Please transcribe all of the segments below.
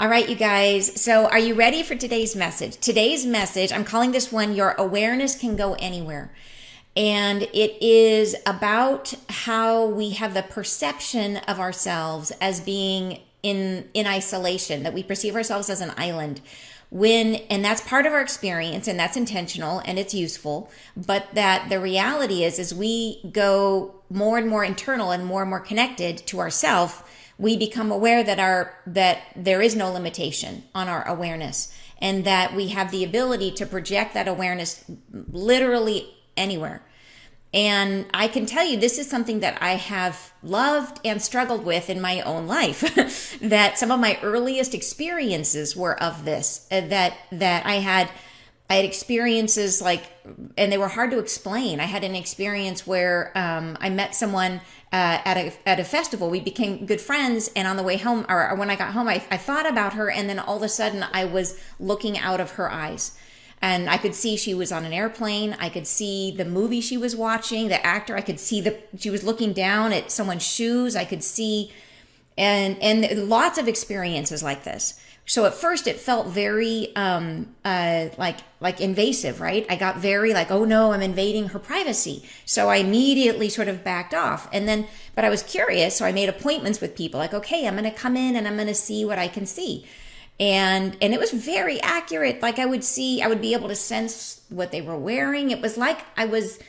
All right, you guys. So, are you ready for today's message? Today's message, I'm calling this one Your Awareness Can Go Anywhere. And it is about how we have the perception of ourselves as being in isolation, that we perceive ourselves as an island. And that's part of our experience, and that's intentional and it's useful, but that the reality is we go more and more internal and more connected to ourself, we become aware that there is no limitation on our awareness, and that we have the ability to project that awareness literally anywhere. And I can tell you, this is something that I have loved and struggled with in my own life. That some of my earliest experiences were of this. That I had experiences like, and they were hard to explain. I had an experience where I met someone at a festival. We became good friends, and on the way home, or when I got home, I thought about her, and then all of a sudden, I was looking out of her eyes. And I could see she was on an airplane. I could see the movie she was watching, the actor. I could see she was looking down at someone's shoes. I could see, and lots of experiences like this. So at first it felt very like invasive, right? I got very like, oh no, I'm invading her privacy. So I immediately sort of backed off. But I was curious, so I made appointments with people. Like, okay, I'm going to come in and I'm going to see what I can see. And it was very accurate. Like I would be able to sense what they were wearing. It was like I was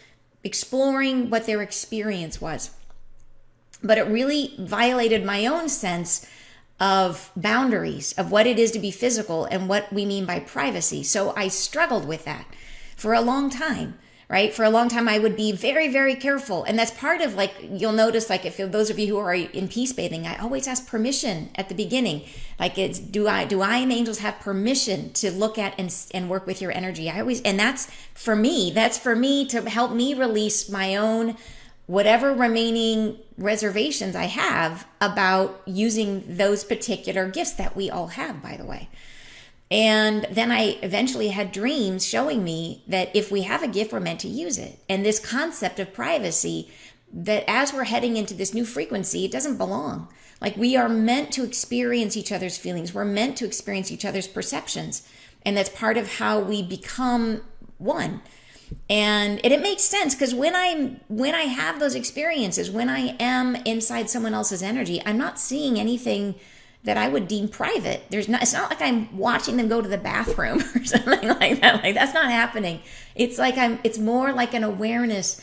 exploring what their experience was. But it really violated my own sense of boundaries, of what it is to be physical and what we mean by privacy. So I struggled with that for a long time, right? For a long time, I would be very, very careful. And that's part of, like, you'll notice, like, if those of you who are in peace bathing, I always ask permission at the beginning. Like, it's, do I and angels have permission to look at and work with your energy? And that's for me to help me release my own, whatever remaining reservations I have about using those particular gifts that we all have, by the way. And then I eventually had dreams showing me that if we have a gift, we're meant to use it. And this concept of privacy, that as we're heading into this new frequency, it doesn't belong. Like, we are meant to experience each other's feelings. We're meant to experience each other's perceptions. And that's part of how we become one. And it makes sense, because when I have those experiences, when I am inside someone else's energy, I'm not seeing anything that I would deem private. It's not like I'm watching them go to the bathroom or something like that. Like, that's not happening. It's like it's more like an awareness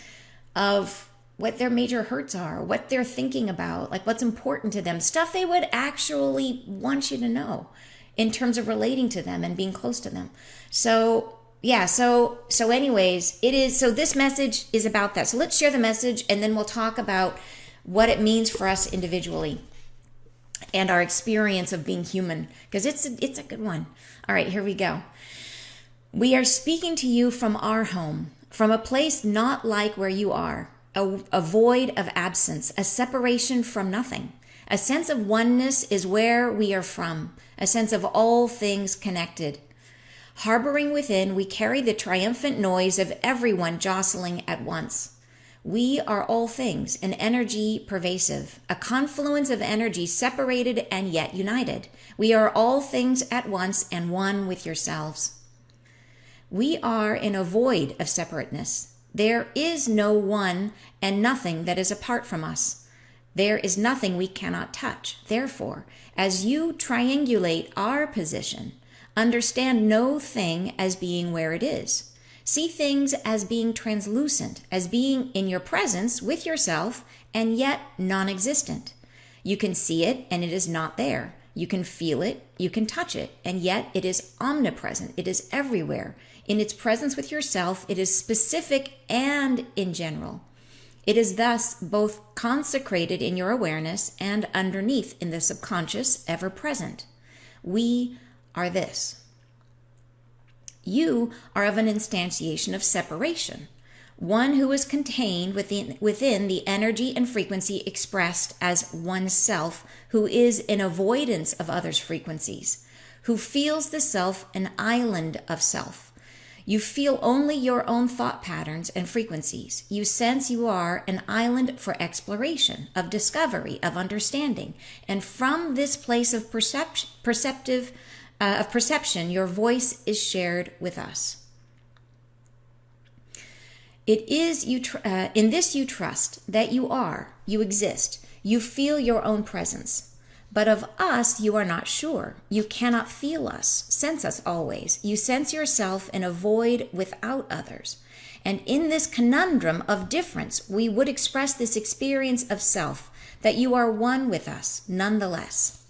of what their major hurts are, what they're thinking about, like what's important to them, stuff they would actually want you to know in terms of relating to them and being close to them. So yeah, so anyways, so this message is about that. So let's share the message, and then we'll talk about what it means for us individually and our experience of being human, because it's a good one. All right, here we go. We are speaking to you from our home, from a place not like where you are, a void of absence, a separation from nothing. A sense of oneness is where we are from, a sense of all things connected. Harboring within, we carry the triumphant noise of everyone jostling at once. We are all things, an energy pervasive, a confluence of energy separated and yet united. We are all things at once and one with yourselves. We are in a void of separateness. There is no one and nothing that is apart from us. There is nothing we cannot touch. Therefore, as you triangulate our position, understand no thing as being where it is. See things as being translucent, as being in your presence with yourself and yet non-existent. You can see it and it is not there. You can feel it, you can touch it, and yet it is omnipresent. It is everywhere. In its presence with yourself, it is specific and in general. It is thus both consecrated in your awareness and underneath in the subconscious, ever present. We are this. You are of an instantiation of separation, one who is contained within the energy and frequency expressed as oneself, who is in avoidance of others' frequencies, who feels the self an island of self. You feel only your own thought patterns and frequencies. You sense you are an island for exploration, of discovery, of understanding. And from this place of perception, your voice is shared with us. It is in this you trust that you exist. You feel your own presence. But of us, you are not sure. You cannot feel us, sense us always. You sense yourself in a void without others. And in this conundrum of difference, we would express this experience of self, that you are one with us, nonetheless.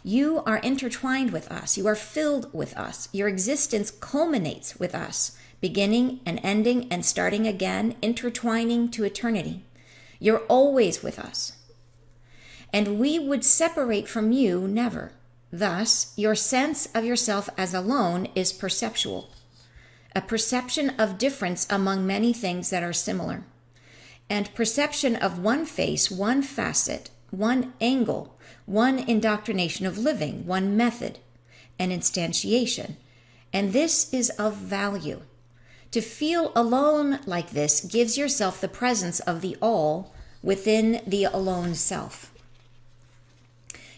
You are intertwined with us. You are filled with us. Your existence culminates with us, beginning and ending and starting again, intertwining to eternity. You're always with us. And we would separate from you never. Thus, your sense of yourself as alone is perceptual, a perception of difference among many things that are similar, and perception of one face, one facet, one angle, one indoctrination of living, one method, an instantiation. And this is of value. To feel alone like this gives yourself the presence of the all within the alone self.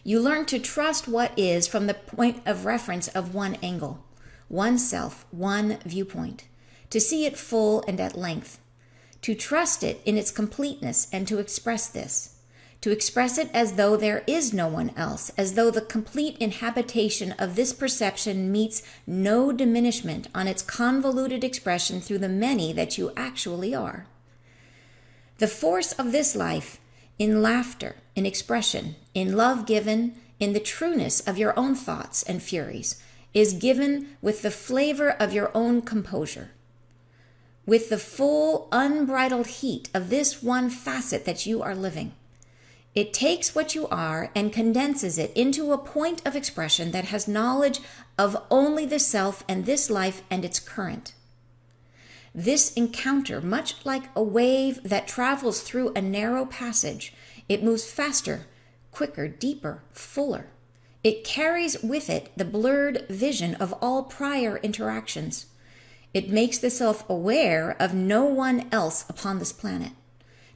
You learn to trust what is from the point of reference of one angle, one self, one viewpoint, to see it full and at length, to trust it in its completeness and to express this, to express it as though there is no one else, as though the complete inhabitation of this perception meets no diminishment on its convoluted expression through the many that you actually are. The force of this life in laughter, in expression, in love given, in the trueness of your own thoughts and furies, is given with the flavor of your own composure, with the full, unbridled heat of this one facet that you are living. It takes what you are and condenses it into a point of expression that has knowledge of only the self and this life and its current. This encounter, much like a wave that travels through a narrow passage, it moves faster, quicker, deeper, fuller. It carries with it the blurred vision of all prior interactions. It makes the self aware of no one else upon this planet,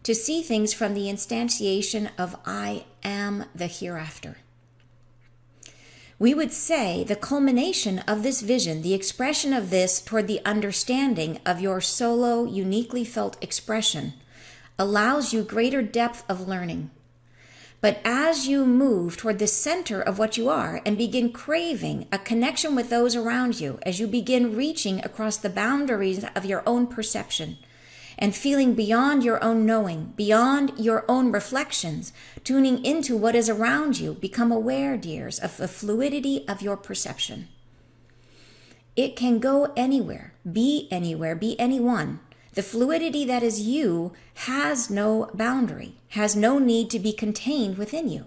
to see things from the instantiation of I am the hereafter. We would say the culmination of this vision, the expression of this toward the understanding of your solo, uniquely felt expression, allows you greater depth of learning. But as you move toward the center of what you are and begin craving a connection with those around you, as you begin reaching across the boundaries of your own perception, and feeling beyond your own knowing, beyond your own reflections, tuning into what is around you, become aware, dears, of the fluidity of your perception. It can go anywhere, be anyone. The fluidity that is you has no boundary, has no need to be contained within you.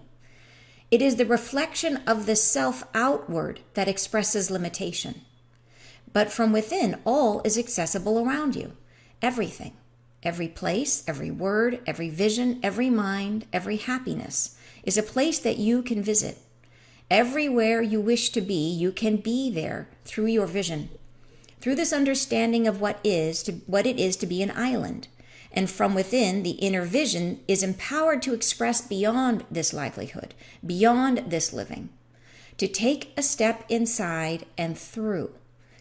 It is the reflection of the self outward that expresses limitation. But from within, all is accessible around you, everything. Every place, every word, every vision, every mind, every happiness is a place that you can visit. Everywhere you wish to be, you can be there through your vision, through this understanding of what it is to be an island. And from within, the inner vision is empowered to express beyond this livelihood, beyond this living, to take a step inside and through,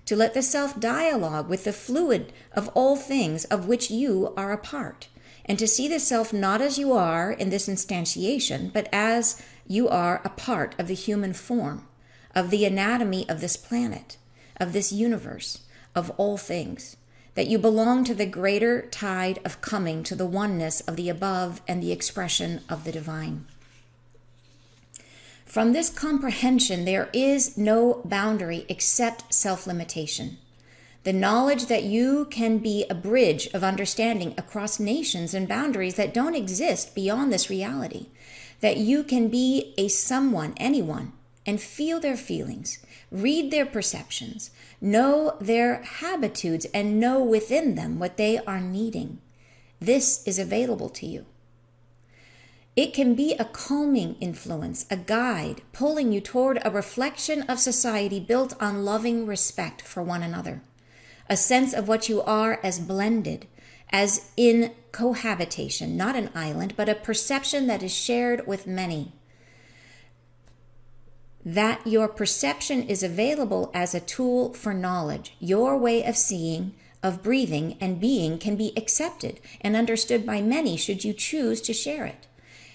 to let the self dialogue with the fluid of all things of which you are a part, and to see the self not as you are in this instantiation, but as you are a part of the human form, of the anatomy of this planet, of this universe, of all things, that you belong to the greater tide of coming to the oneness of the above and the expression of the divine. From this comprehension, there is no boundary except self-limitation. The knowledge that you can be a bridge of understanding across nations and boundaries that don't exist beyond this reality. That you can be a someone, anyone, and feel their feelings, read their perceptions, know their habitudes, and know within them what they are needing. This is available to you. It can be a calming influence, a guide, pulling you toward a reflection of society built on loving respect for one another, a sense of what you are as blended, as in cohabitation, not an island, but a perception that is shared with many. That your perception is available as a tool for knowledge. Your way of seeing, of breathing and being can be accepted and understood by many should you choose to share it.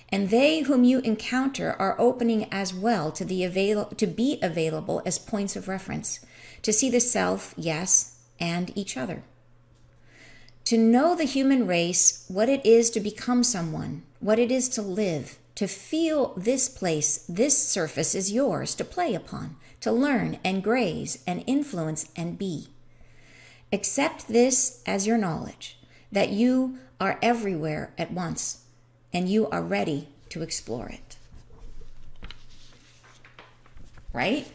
And they whom you encounter are opening as well to be available as points of reference, to see the self, yes, and each other. To know the human race, what it is to become someone, what it is to live, to feel this place, this surface is yours to play upon, to learn and graze and influence and be. Accept this as your knowledge, that you are everywhere at once, and you are ready to explore it. Right?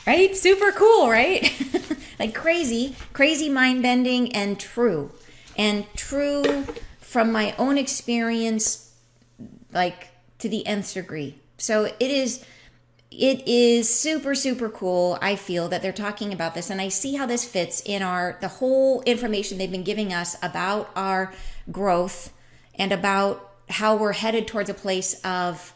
Right? Super cool, right? Like crazy mind-bending and true. And true from my own experience, like to the nth degree. So it is super, super cool. I feel that they're talking about this, and I see how this fits in the whole information they've been giving us about our growth and about how we're headed towards a place of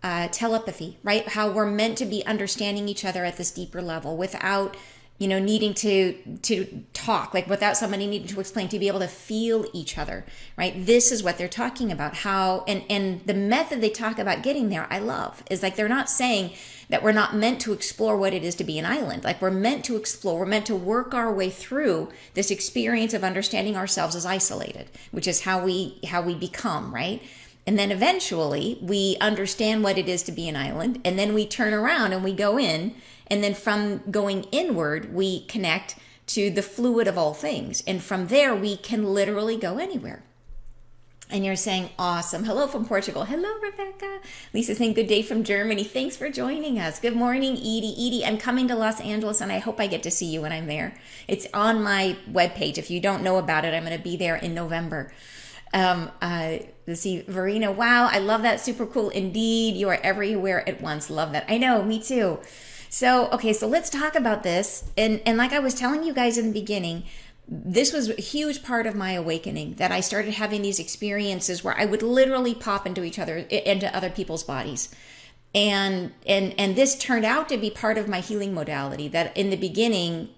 telepathy, right? How we're meant to be understanding each other at this deeper level without, needing to talk, like without somebody needing to explain, to be able to feel each other, right? This is what they're talking about, how, and the method they talk about getting there, I love, is like, they're not saying that we're not meant to explore what it is to be an island. Like we're meant to explore, we're meant to work our way through this experience of understanding ourselves as isolated, which is how we become, right? And then eventually we understand what it is to be an island, and then we turn around and we go in. And then from going inward, we connect to the fluid of all things. And from there, we can literally go anywhere. And you're saying, awesome. Hello from Portugal. Hello, Rebecca. Lisa saying, good day from Germany. Thanks for joining us. Good morning, Edie. Edie, I'm coming to Los Angeles, and I hope I get to see you when I'm there. It's on my webpage. If you don't know about it, I'm going to be there in November. Let's see, Verena. Wow, I love that. Super cool. Indeed, you are everywhere at once. Love that. I know, me too. So, okay, so let's talk about this. And like I was telling you guys in the beginning, this was a huge part of my awakening, that I started having these experiences where I would literally pop into other people's bodies. And this turned out to be part of my healing modality, that in the beginning,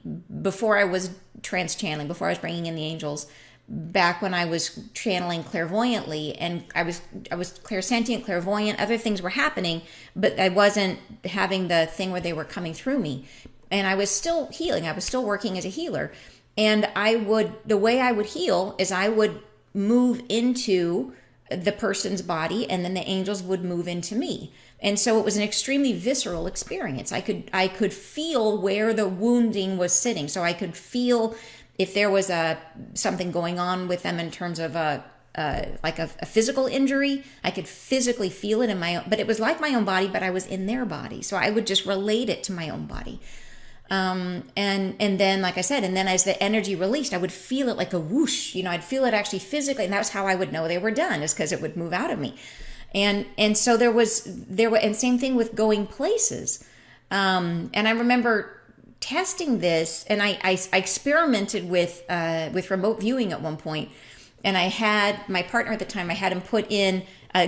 before I was trans-channeling, before I was bringing in the angels, back when I was channeling clairvoyantly, and I was clairsentient, clairvoyant, other things were happening, but I wasn't having the thing where they were coming through me. And I was still healing. I was still working as a healer. And the way I would heal is I would move into the person's body, and then the angels would move into me. And so it was an extremely visceral experience. I could feel where the wounding was sitting. So I could feel if there was something going on with them in terms of a physical injury. I could physically feel it in my own, but it was like my own body, but I was in their body. So I would just relate it to my own body. And then, like I said, and then as the energy released, I would feel it like a whoosh, I'd feel it actually physically. And that's how I would know they were done, is because it would move out of me. And so there were, and same thing with going places. And I remember testing this, and I experimented with remote viewing at one point, and I had my partner at the time, I had him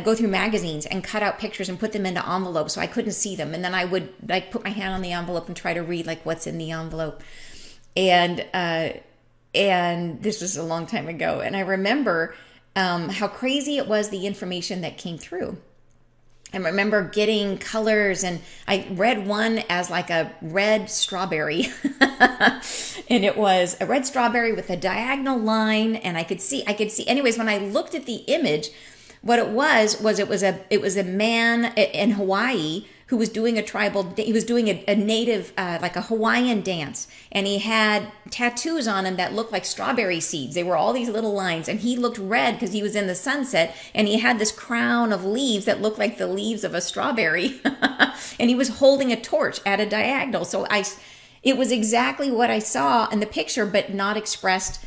go through magazines and cut out pictures and put them into envelopes so I couldn't see them, and then I would put my hand on the envelope and try to read what's in the envelope, and this was a long time ago, and I remember how crazy it was, the information that came through. I remember getting colors, and I read one as like a red strawberry and it was a red strawberry with a diagonal line, and I could see anyways, when I looked at the image, what it was a man in Hawaii who was doing a native, like a Hawaiian dance. And he had tattoos on him that looked like strawberry seeds. They were all these little lines. And he looked red because he was in the sunset. And he had this crown of leaves that looked like the leaves of a strawberry. And he was holding a torch at a diagonal. So it was exactly what I saw in the picture, but not expressed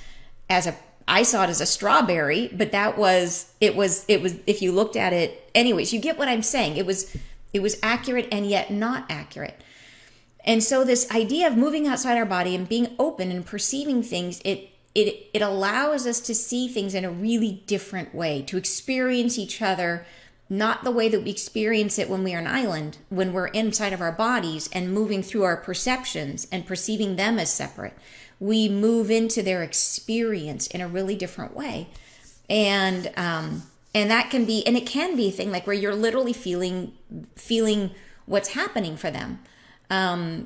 I saw it as a strawberry, but it was, if you looked at it, anyways, you get what I'm saying. It was accurate and yet not accurate. And so this idea of moving outside our body and being open and perceiving things, it allows us to see things in a really different way, to experience each other not the way that we experience it when we are an island, when we're inside of our bodies and moving through our perceptions and perceiving them as separate. We move into their experience in a really different way. And that can be, and it can be a thing like where you're literally feeling what's happening for them.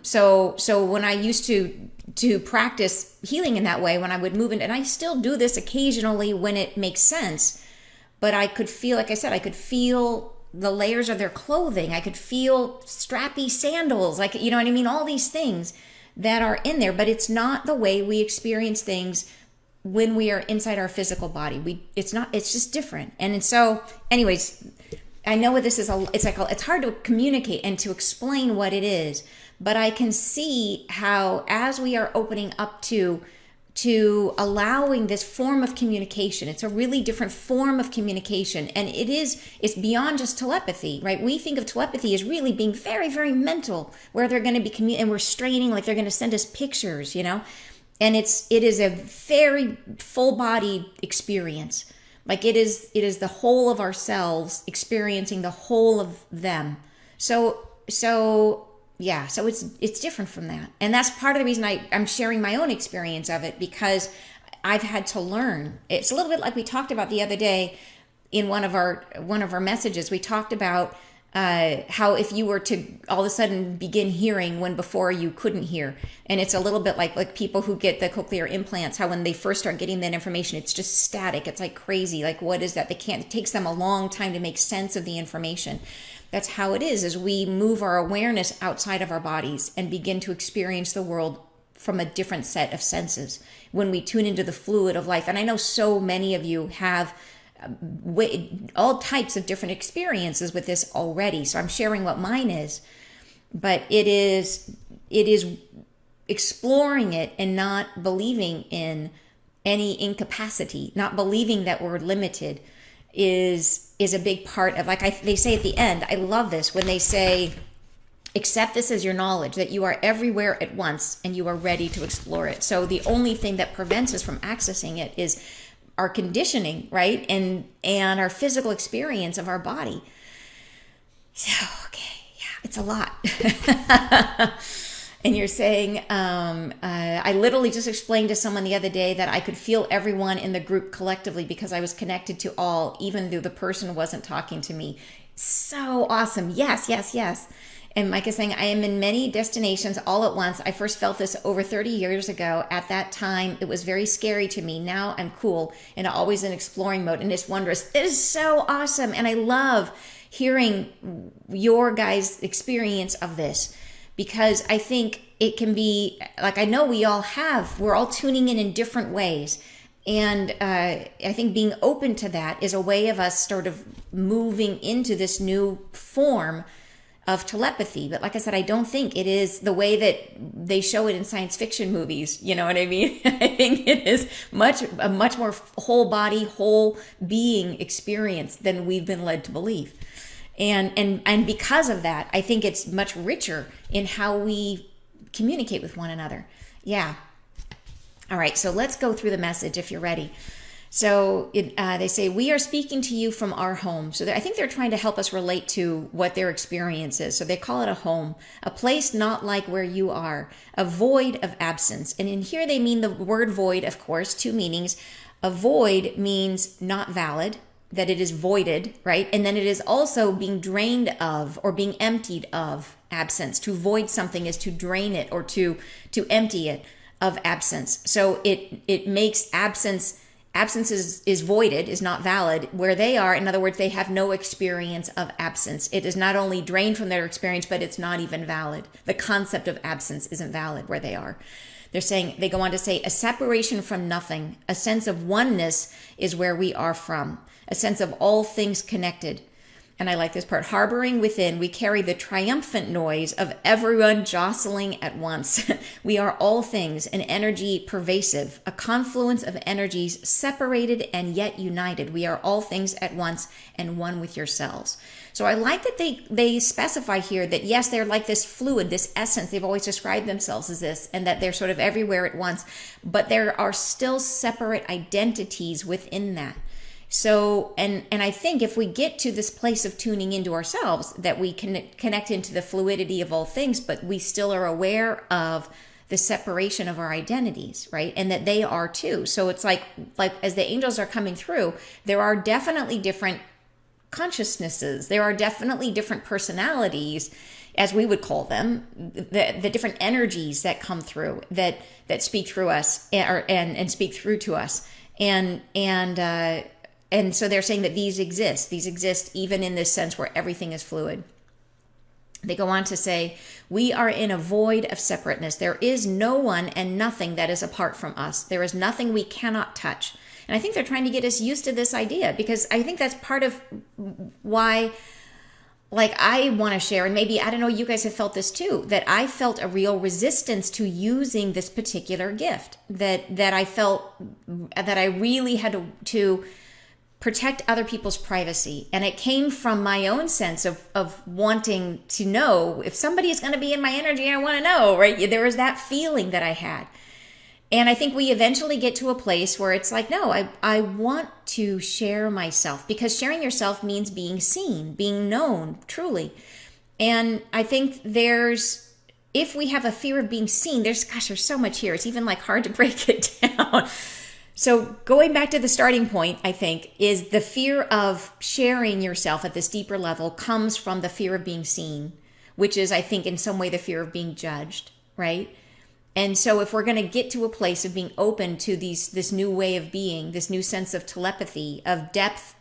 So when I used to practice healing in that way, when I would move in, and I still do this occasionally when it makes sense, but I could feel, like I said, I could feel the layers of their clothing. I could feel strappy sandals, like, you know what I mean? All these things that are in there, but it's not the way we experience things when we are inside our physical body. It's just different. And so anyways, I know what this is. It's hard to communicate and to explain what it is, but I can see how as we are opening up to allowing this form of communication, it's a really different form of communication. And it's beyond just telepathy, right? We think of telepathy as really being very, very mental, where they're going to be and we're straining like they're going to send us pictures, you know? And it is a very full-bodied experience. Like it is the whole of ourselves experiencing the whole of them. So it's different from that. And that's part of the reason I'm sharing my own experience of it, because I've had to learn. It's a little bit like we talked about the other day in one of our messages. We talked about how if you were to all of a sudden begin hearing when before you couldn't hear. And it's a little bit like people who get the cochlear implants, how when they first start getting that information, it's just static. It's like crazy. Like, what is that? It takes them a long time to make sense of the information. That's how it is as we move our awareness outside of our bodies and begin to experience the world from a different set of senses. When we tune into the fluid of life. And I know so many of you have all types of different experiences with this already. So I'm sharing what mine is, but it is exploring it and not believing in any incapacity, not believing that we're limited is a big part of, they say at the end, I love this, when they say, accept this as your knowledge, that you are everywhere at once and you are ready to explore it. So the only thing that prevents us from accessing it is our conditioning, right? And our physical experience of our body. So, okay, yeah, it's a lot. And you're saying, I literally just explained to someone the other day that I could feel everyone in the group collectively because I was connected to all, even though the person wasn't talking to me. So awesome. Yes, yes, yes. And Mike is saying, I am in many destinations all at once. I first felt this over 30 years ago. At that time, it was very scary to me. Now I'm cool and always in exploring mode, and it's wondrous. It is so awesome. And I love hearing your guys' experience of this, because I think it can be, like, I know we're all tuning in different ways. And I think being open to that is a way of us sort of moving into this new form of telepathy. But like I said, I don't think it is the way that they show it in science fiction movies. You know what I mean? I think it is a much more whole body, whole being experience than we've been led to believe. And because of that, I think it's much richer in how we communicate with one another. Yeah. All right. So let's go through the message if you're ready. So they say, we are speaking to you from our home. So I think they're trying to help us relate to what their experience is. So they call it a home, a place not like where you are, a void of absence. And in here they mean the word void, of course, two meanings. A void means not valid, that it is voided, right? And then it is also being drained of or being emptied of absence. To void something is to drain it or to empty it of absence. So it makes absence is voided, is not valid where they are. In other words, they have no experience of absence. It is not only drained from their experience, but it's not even valid. The concept of absence isn't valid where they are. They go on to say, a separation from nothing, a sense of oneness is where we are from, a sense of all things connected. And I like this part. Harboring within, we carry the triumphant noise of everyone jostling at once. We are all things, an energy pervasive, a confluence of energies separated and yet united. We are all things at once and one with yourselves. So I like that they specify here that yes, they're like this fluid, this essence. They've always described themselves as this, and that they're sort of everywhere at once, but there are still separate identities within that. So, and I think if we get to this place of tuning into ourselves, that we can connect into the fluidity of all things, but we still are aware of the separation of our identities, right? And that they are too. So it's like as the angels are coming through, there are definitely different consciousnesses. There are definitely different personalities, as we would call them, the different energies that come through, that speak through us and speak through to us. And so they're saying that these exist even in this sense where everything is fluid. They go on to say, we are in a void of separateness. There is no one and nothing that is apart from us. There is nothing we cannot touch. And I think they're trying to get us used to this idea, because I think that's part of why, like, I want to share, and maybe, I don't know, you guys have felt this too, that I felt a real resistance to using this particular gift, that I felt that I really had to protect other people's privacy. And it came from my own sense of wanting to know if somebody is going to be in my energy. I want to know, right? There was that feeling that I had. And I think we eventually get to a place where it's like, no, I want to share myself, because sharing yourself means being seen, being known truly. And I think if we have a fear of being seen, there's so much here. It's even like hard to break it down. So going back to the starting point, I think, is the fear of sharing yourself at this deeper level comes from the fear of being seen, which is, I think, in some way the fear of being judged, right? And so if we're going to get to a place of being open to this new way of being, this new sense of telepathy, of depth,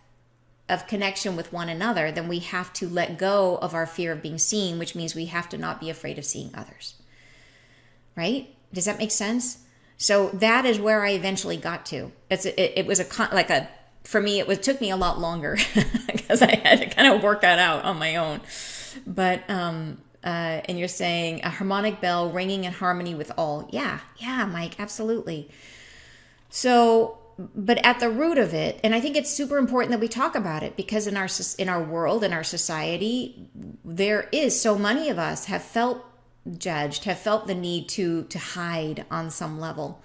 of connection with one another, then we have to let go of our fear of being seen, which means we have to not be afraid of seeing others, right? Does that make sense? So that is where I eventually got to. For me, it took me a lot longer because I had to kind of work that out on my own. But, and you're saying a harmonic bell ringing in harmony with all. Yeah, Mike, absolutely. So, but at the root of it, and I think it's super important that we talk about it, because in our world, in our society, there is so many of us have felt judged, have felt the need to hide on some level.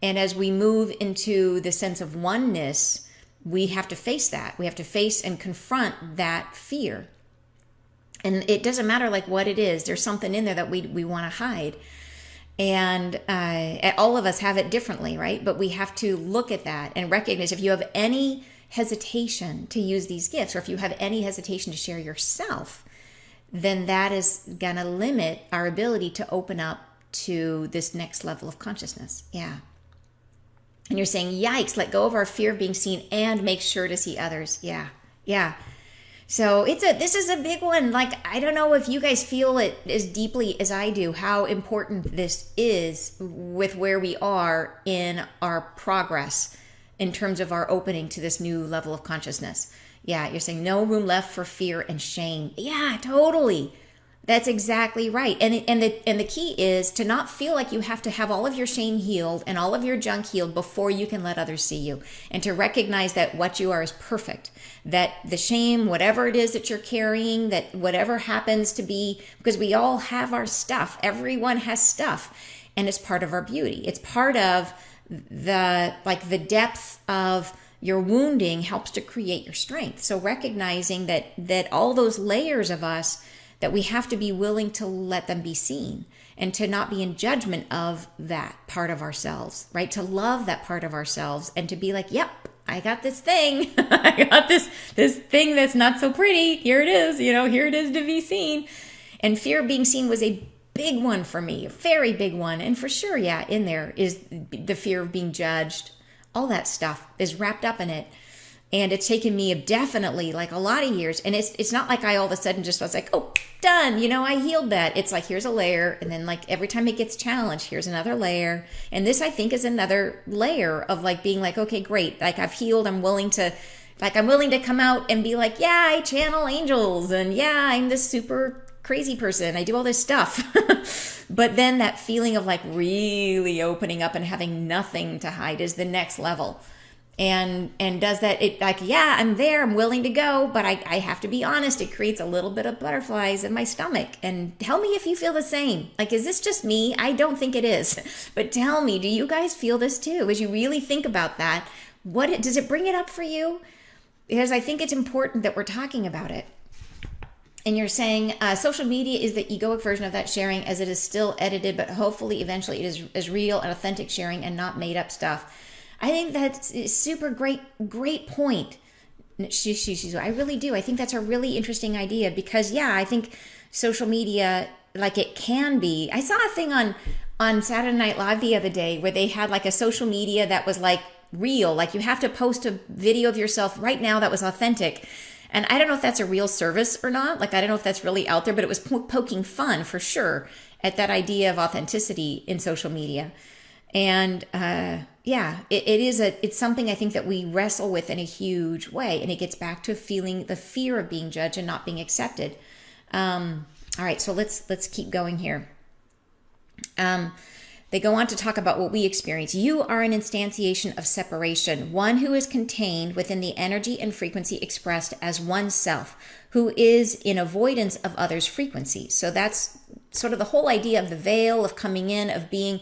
And as we move into the sense of oneness, we have to face that. We have to face and confront that fear. And it doesn't matter like what it is. There's something in there that we want to hide. And all of us have it differently, right? But we have to look at that and recognize if you have any hesitation to use these gifts, or if you have any hesitation to share yourself, then that is going to limit our ability to open up to this next level of consciousness. Yeah. And you're saying, yikes, let go of our fear of being seen and make sure to see others. Yeah. So this is a big one. Like, I don't know if you guys feel it as deeply as I do, how important this is with where we are in our progress in terms of our opening to this new level of consciousness. Yeah, you're saying no room left for fear and shame. Yeah, totally. That's exactly right. And the key is to not feel like you have to have all of your shame healed and all of your junk healed before you can let others see you. And to recognize that what you are is perfect. That the shame, whatever it is that you're carrying, that whatever happens to be, because we all have our stuff. Everyone has stuff. And it's part of our beauty. It's part of the depth of your wounding helps to create your strength. So recognizing that all those layers of us, that we have to be willing to let them be seen and to not be in judgment of that part of ourselves, right? To love that part of ourselves and to be like, yep, I got this thing. I got this thing that's not so pretty. Here it is, here it is to be seen. And fear of being seen was a big one for me, a very big one. And for sure, yeah, in there is the fear of being judged. All that stuff is wrapped up in it. And it's taken me definitely like a lot of years. And it's not like I all of a sudden just was like, oh, done. I healed that. It's like, here's a layer. And then like every time it gets challenged, here's another layer. And this, I think, is another layer of like being like, okay, great. Like I've healed. I'm willing to Like I'm willing to come out and be like, yeah, I channel angels, and yeah, I'm this super crazy person. I do all this stuff. But then that feeling of like really opening up and having nothing to hide is the next level. And does that, it like, yeah, I'm there, I'm willing to go, but I have to be honest, it creates a little bit of butterflies in my stomach. And tell me if you feel the same. Like, is this just me? I don't think it is. But tell me, do you guys feel this too? As you really think about that, does it bring it up for you? Because I think it's important that we're talking about it. And you're saying social media is the egoic version of that sharing, as it is still edited, but hopefully eventually it is real and authentic sharing and not made up stuff. I think that's a super great point. I really do. I think that's a really interesting idea because, yeah, I think social media, like it can be. I saw a thing on Saturday Night Live the other day where they had like a social media that was like real. Like you have to post a video of yourself right now that was authentic. And I don't know if that's a real service or not. Like, I don't know if that's really out there, but it was poking fun for sure at that idea of authenticity in social media. And yeah, it's something I think that we wrestle with in a huge way. And it gets back to feeling the fear of being judged and not being accepted. All right, so let's keep going here. They go on to talk about what we experience. You are an instantiation of separation, one who is contained within the energy and frequency expressed as oneself, who is in avoidance of others' frequencies. So that's sort of the whole idea of the veil, of coming in, of being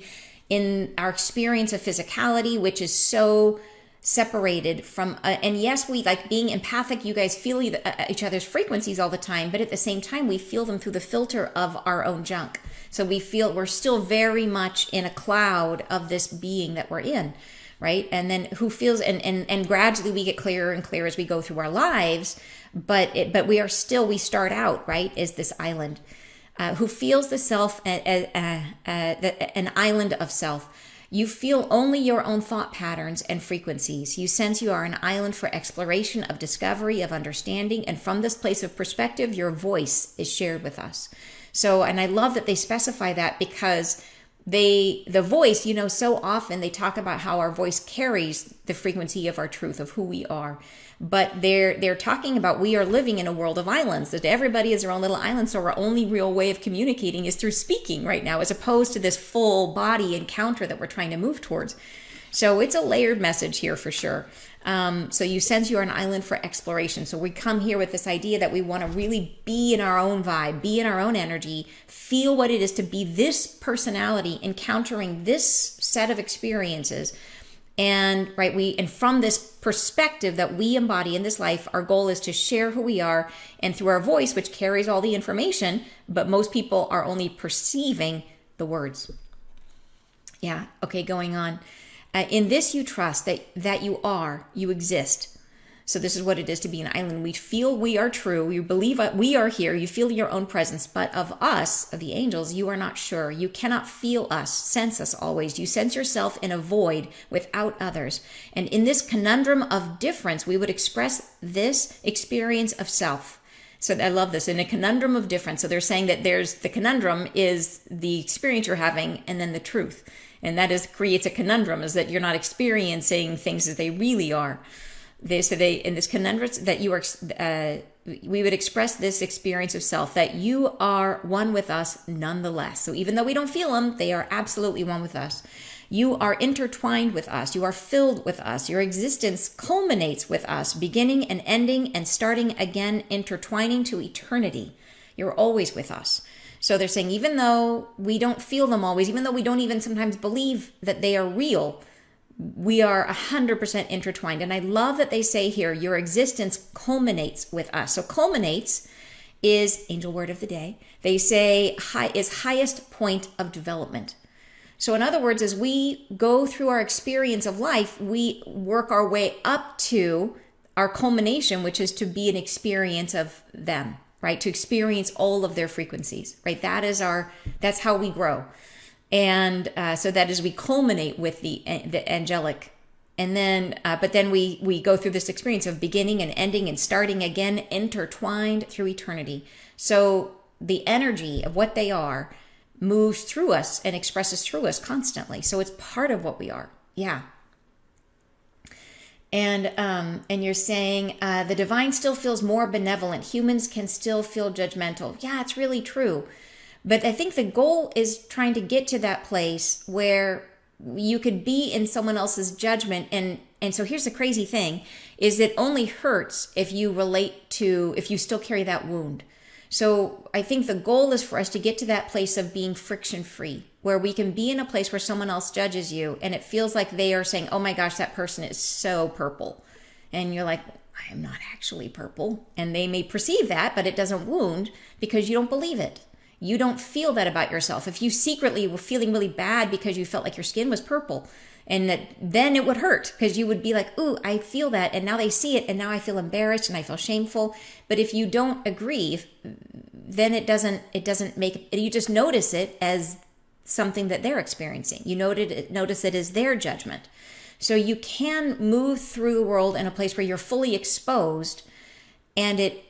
in our experience of physicality, which is so separated from, and yes, we like being empathic. You guys feel each other's frequencies all the time, but at the same time, we feel them through the filter of our own junk. So we feel we're still very much in a cloud of this being that we're in, right? And then who feels, and gradually we get clearer and clearer as we go through our lives, but we start out, right, as this island, who feels the self, an island of self. You feel only your own thought patterns and frequencies. You sense you are an island for exploration, of discovery, of understanding, and from this place of perspective, your voice is shared with us. So, and I love that they specify that because the voice, so often they talk about how our voice carries the frequency of our truth, of who we are. But they're talking about we are living in a world of islands, that everybody is their own little island. So our only real way of communicating is through speaking right now, as opposed to this full body encounter that we're trying to move towards. So it's a layered message here for sure. So you sense you are an island for exploration. So we come here with this idea that we want to really be in our own vibe, be in our own energy, feel what it is to be this personality encountering this set of experiences. And and from this perspective that we embody in this life, our goal is to share who we are, and through our voice, which carries all the information, but most people are only perceiving the words. Yeah. Okay. Going on. In this you trust that you exist. So this is what it is to be an island. We feel we are true. You believe we are here. You feel your own presence. But of us, of the angels, you are not sure. You cannot feel us, sense us always. You sense yourself in a void without others. And in this conundrum of difference, we would express this experience of self. So I love this, in a conundrum of difference. So they're saying that the conundrum is the experience you're having and then the truth. And that creates a conundrum, is that you're not experiencing things as they really are. In this conundrum that you are, we would express this experience of self, that you are one with us nonetheless. So even though we don't feel them, they are absolutely one with us. You are intertwined with us. You are filled with us. Your existence culminates with us, beginning and ending and starting again, intertwining to eternity. You're always with us. So they're saying, even though we don't feel them always, even though we don't even sometimes believe that they are real, we are 100% intertwined. And I love that they say here, your existence culminates with us. So culminates is angel word of the day. They say is highest point of development. So in other words, as we go through our experience of life, we work our way up to our culmination, which is to be an experience of them, right? To experience all of their frequencies, right? That's how we grow. And so that is, we culminate with the angelic. And then, but then we go through this experience of beginning and ending and starting again, intertwined through eternity. So the energy of what they are moves through us and expresses through us constantly. So it's part of what we are. Yeah. And you're saying the divine still feels more benevolent. Humans can still feel judgmental. Yeah, it's really true. But I think the goal is trying to get to that place where you could be in someone else's judgment. And so here's the crazy thing is it only hurts if you if you still carry that wound. So I think the goal is for us to get to that place of being friction free, where we can be in a place where someone else judges you and it feels like they are saying, oh my gosh, that person is so purple. And you're like, I am not actually purple. And they may perceive that, but it doesn't wound because you don't believe it. You don't feel that about yourself. If you secretly were feeling really bad because you felt like your skin was purple, and that then it would hurt because you would be like, ooh, I feel that. And now they see it. And now I feel embarrassed and I feel shameful. But if you don't agree, then it doesn't make it, you just notice it as something that they're experiencing. You notice it as their judgment. So you can move through the world in a place where you're fully exposed, and it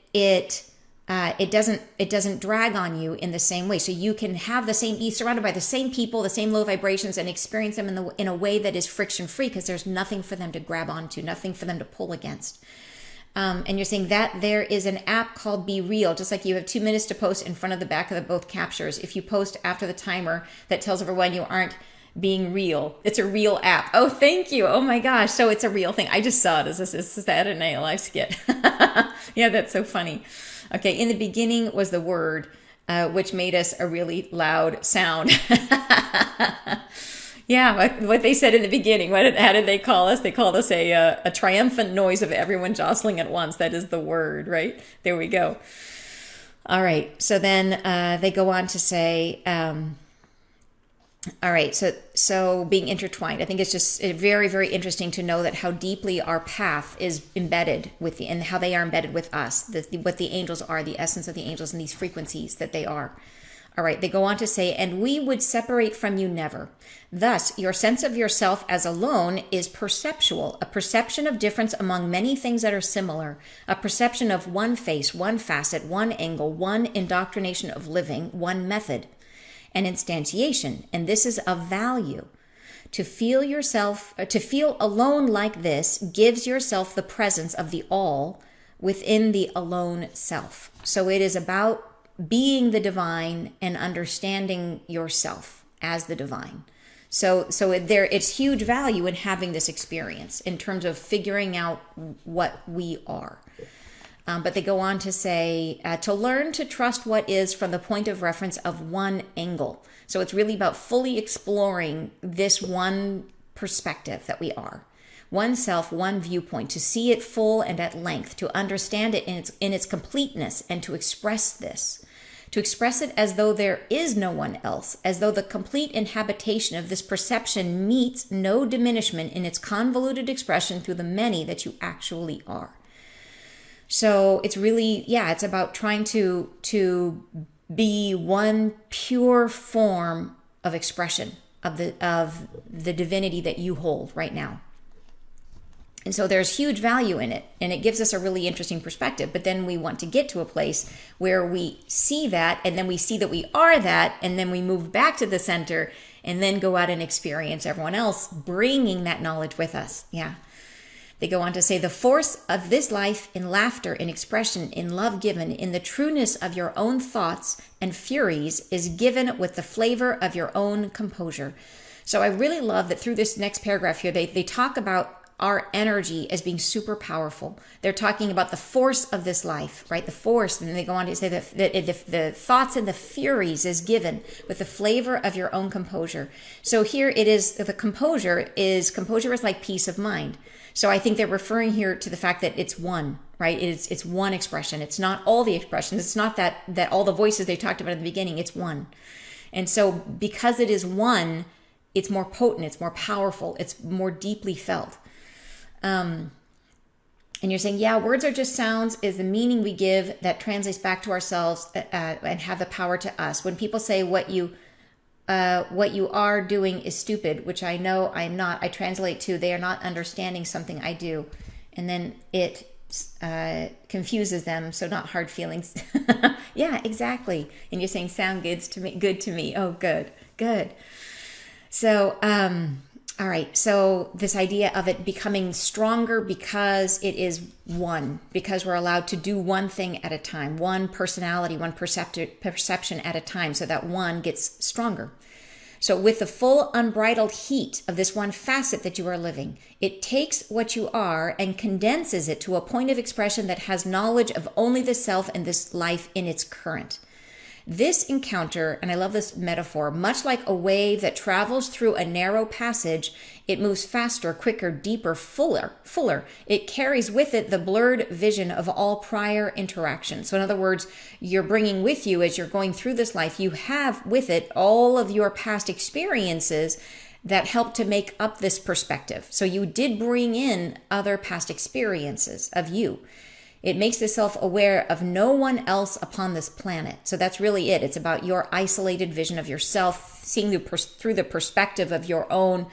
doesn't drag on you in the same way. So you can be surrounded by the same people, the same low vibrations, and experience them in a way that is friction free because there's nothing for them to grab onto, nothing for them to pull against. And you're saying that there is an app called Be Real, just like you have 2 minutes to post in front of the back of the both captures. If you post after the timer, that tells everyone you aren't being real. It's a real app. Oh, thank you. Oh my gosh. So it's a real thing. I just saw it as a Saturday Night Live skit. Yeah, that's so funny. Okay, in the beginning was the word, which made us a really loud sound. Yeah, what they said in the beginning. How did they call us? They called us a triumphant noise of everyone jostling at once. That is the word, right? There we go. All right, so then they go on to say, all right, so being intertwined. I think it's just very, very interesting to know that how deeply our path is embedded with and how they are embedded with us, what the angels are, the essence of the angels, and these frequencies that they are. All right, they go on to say, and we would separate from you never. Thus, your sense of yourself as alone is perceptual, a perception of difference among many things that are similar, a perception of one face, one facet, one angle, one indoctrination of living, one method, an instantiation. And this is of value. To feel alone like this gives yourself the presence of the all within the alone self. So it is about being the divine and understanding yourself as the divine. So it's huge value in having this experience in terms of figuring out what we are. But they go on to say, to learn to trust what is from the point of reference of one angle. So it's really about fully exploring this one perspective that we are. One self, one viewpoint, to see it full and at length, to understand it in its completeness, and to express this. To express it as though there is no one else, as though the complete inhabitation of this perception meets no diminishment in its convoluted expression through the many that you actually are. So it's really, it's about trying to be one pure form of expression of the divinity that you hold right now. And so there's huge value in it, and it gives us a really interesting perspective. But then we want to get to a place where we see that, and then we see that we are that, and then we move back to the center, and then go out and experience everyone else bringing that knowledge with us. Yeah. They go on to say, the force of this life in laughter, in expression, in love given, in the trueness of your own thoughts and furies is given with the flavor of your own composure. So I really love that through this next paragraph here, they talk about our energy as being super powerful. They're talking about the force of this life, right? The force, and they go on to say that the thoughts and the furies is given with the flavor of your own composure. So here it is, the composure is like peace of mind. So I think they're referring here to the fact that it's one, right? It's one expression. It's not all the expressions. It's not that all the voices they talked about at the beginning. It's one. And so because it is one, it's more potent, it's more powerful, it's more deeply felt. And you're saying, words are just sounds, is the meaning we give that translates back to ourselves and have the power to us. When people say what you are doing is stupid, which I know I'm not, I translate to they are not understanding something I do. And then it confuses them, so not hard feelings. Yeah, exactly. And you're saying sound good to me. Oh, good. So, All right, so this idea of it becoming stronger because it is one, because we're allowed to do one thing at a time, one personality, one perception at a time, so that one gets stronger. So with the full unbridled heat of this one facet that you are living, it takes what you are and condenses it to a point of expression that has knowledge of only the self and this life in its current. This encounter, and I love this metaphor, much like a wave that travels through a narrow passage, it moves faster, quicker, deeper, fuller. It carries with it the blurred vision of all prior interactions. So in other words, you're bringing with you, as you're going through this life, you have with it all of your past experiences that help to make up this perspective. So you did bring in other past experiences of you. It makes the self aware of no one else upon this planet. So that's really it. It's about your isolated vision of yourself, seeing through the perspective of your own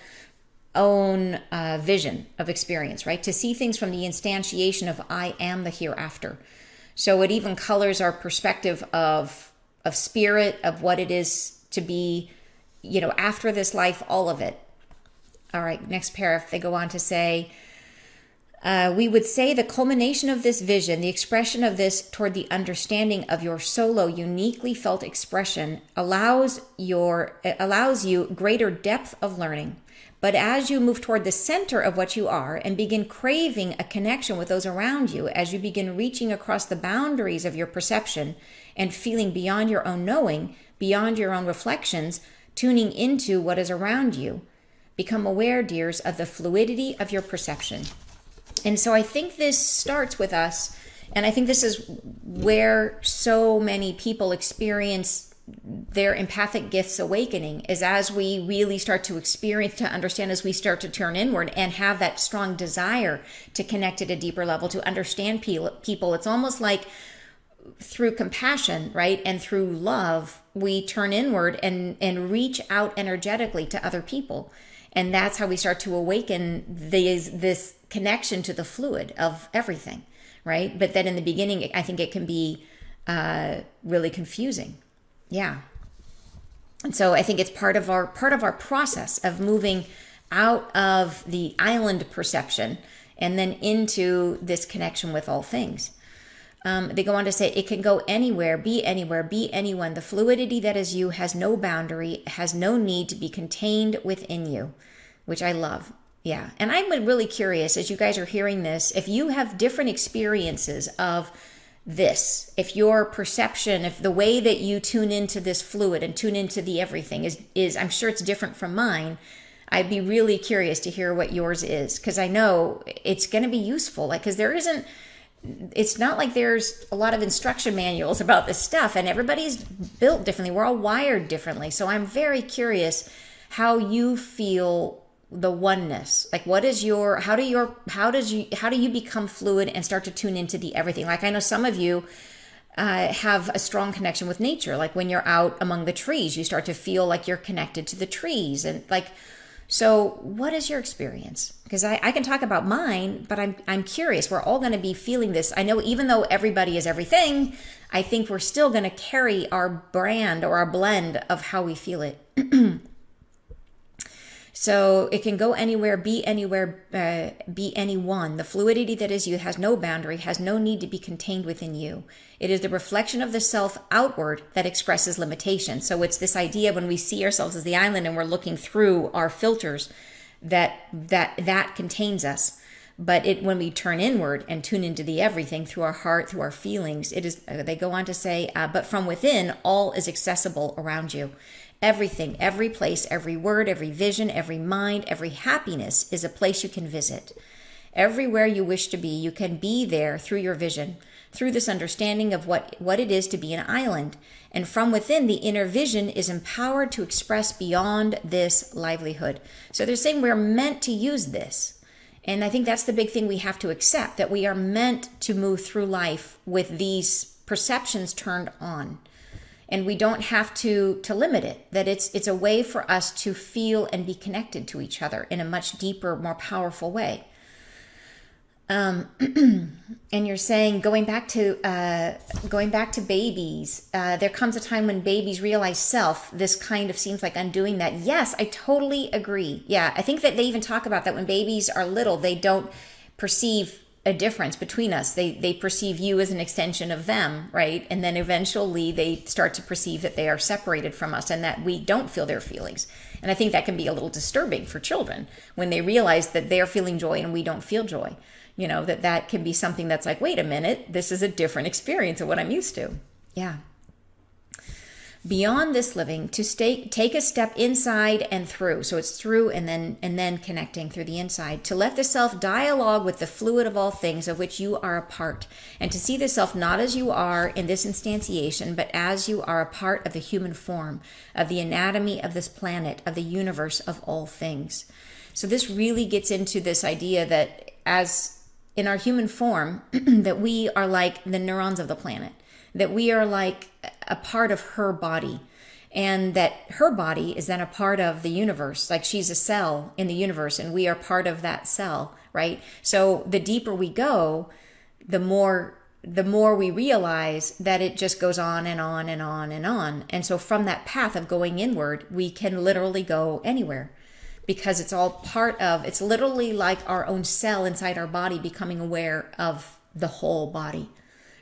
vision of experience, right? To see things from the instantiation of I am the hereafter. So it even colors our perspective of spirit, of what it is to be, after this life, all of it. All right, next paragraph, they go on to say, we would say the culmination of this vision, the expression of this toward the understanding of your solo uniquely felt expression allows you greater depth of learning. But as you move toward the center of what you are and begin craving a connection with those around you, as you begin reaching across the boundaries of your perception and feeling beyond your own knowing, beyond your own reflections, tuning into what is around you, become aware, dears, of the fluidity of your perception. And so I think this starts with us, and I think this is where so many people experience their empathic gifts awakening, is as we really start to experience, to understand, as we start to turn inward and have that strong desire to connect at a deeper level, to understand people. It's almost like through compassion, right, and through love, we turn inward and reach out energetically to other people. And that's how we start to awaken this connection to the fluid of everything, right? But then in the beginning, I think it can be really confusing. Yeah. And so I think it's part of our process of moving out of the island perception and then into this connection with all things. They go on to say, it can go anywhere, be anyone. The fluidity that is you has no boundary, has no need to be contained within you, which I love. Yeah. And I'm really curious, as you guys are hearing this, if you have different experiences of this, if your perception, if the way that you tune into this fluid and tune into the everything is I'm sure it's different from mine. I'd be really curious to hear what yours is, because I know it's going to be useful. Because it's not like there's a lot of instruction manuals about this stuff, and everybody's built differently. We're all wired differently. So I'm very curious how you feel the oneness. How do you become fluid and start to tune into the everything? I know some of you have a strong connection with nature. When you're out among the trees, you start to feel like you're connected to the trees. And so what is your experience? Because I can talk about mine, but I'm curious. We're all going to be feeling this. I know even though everybody is everything, I think we're still going to carry our brand or our blend of how we feel it. So it can go anywhere, be anyone. The fluidity that is you has no boundary, has no need to be contained within you. It is the reflection of the self outward that expresses limitation. So it's this idea when we see ourselves as the island and we're looking through our filters that contains us. But when we turn inward and tune into the everything through our heart, through our feelings, it is. They go on to say, but from within, all is accessible around you. Everything, every place, every word, every vision, every mind, every happiness is a place you can visit. Everywhere you wish to be, you can be there through your vision, through this understanding of what it is to be an island. And from within, the inner vision is empowered to express beyond this livelihood. So they're saying we're meant to use this. And I think that's the big thing we have to accept, that we are meant to move through life with these perceptions turned on. And we don't have to limit it, that it's a way for us to feel and be connected to each other in a much deeper, more powerful way. And you're saying going back to babies, there comes a time when babies realize self. This kind of seems like undoing that. Yes, I totally agree. Yeah, I think that they even talk about that when babies are little, they don't perceive a difference between us. They perceive you as an extension of them, right? And then eventually they start to perceive that they are separated from us and that we don't feel their feelings. And I think that can be a little disturbing for children when they realize that they're feeling joy and we don't feel joy. That can be something that's like, wait a minute, this is a different experience of what I'm used to. Yeah. Beyond this living, take a step inside and through. So it's through and then connecting through the inside. To let the self dialogue with the fluid of all things of which you are a part. And to see the self not as you are in this instantiation, but as you are a part of the human form, of the anatomy of this planet, of the universe of all things. So this really gets into this idea that as in our human form, that we are like the neurons of the planet, that we are like a part of her body, and that her body is then a part of the universe, like she's a cell in the universe and we are part of that cell, right? So the deeper we go, the more we realize that it just goes on and on and on and on. And so from that path of going inward, we can literally go anywhere. Because it's all it's literally like our own cell inside our body becoming aware of the whole body,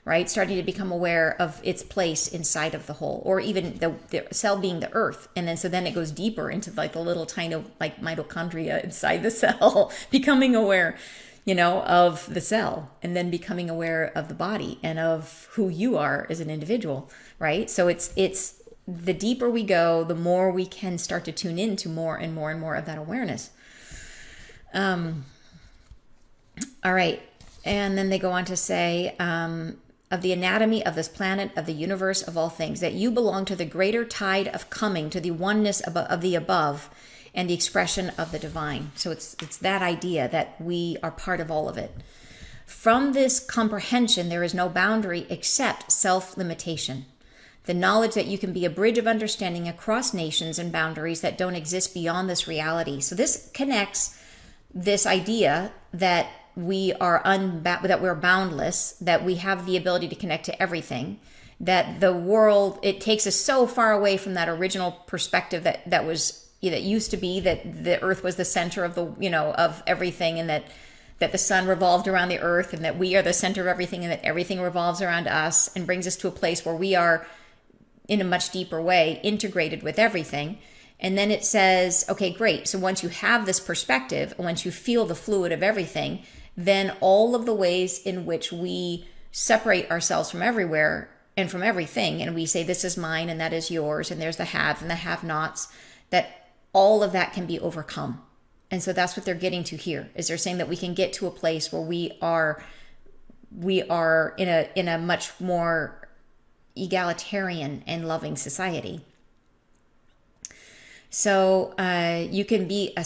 right? Starting to become aware of its place inside of the whole, or even the cell being the earth. And then it goes deeper into like the little tiny like mitochondria inside the cell, becoming aware, of the cell, and then becoming aware of the body and of who you are as an individual, right? So it's the deeper we go, the more we can start to tune into more and more and more of that awareness. All right. And then they go on to say, of the anatomy of this planet, of the universe, of all things, that you belong to the greater tide of coming, to the oneness of the above and the expression of the divine. So it's that idea that we are part of all of it. From this comprehension, there is no boundary except self-limitation. The knowledge that you can be a bridge of understanding across nations and boundaries that don't exist beyond this reality. So this connects this idea that we are that we're boundless, that we have the ability to connect to everything, that the world, it takes us so far away from that original perspective that used to be that the earth was the center of of everything, and that the sun revolved around the earth, and that we are the center of everything, and that everything revolves around us, and brings us to a place where we are in a much deeper way integrated with everything. And then it says, okay, great. So once you have this perspective, once you feel the fluid of everything, then all of the ways in which we separate ourselves from everywhere and from everything, and we say this is mine and that is yours, and there's the haves and the have-nots, that all of that can be overcome. And so that's what they're getting to here, is they're saying that we can get to a place where we are in a much more egalitarian and loving society. So you can be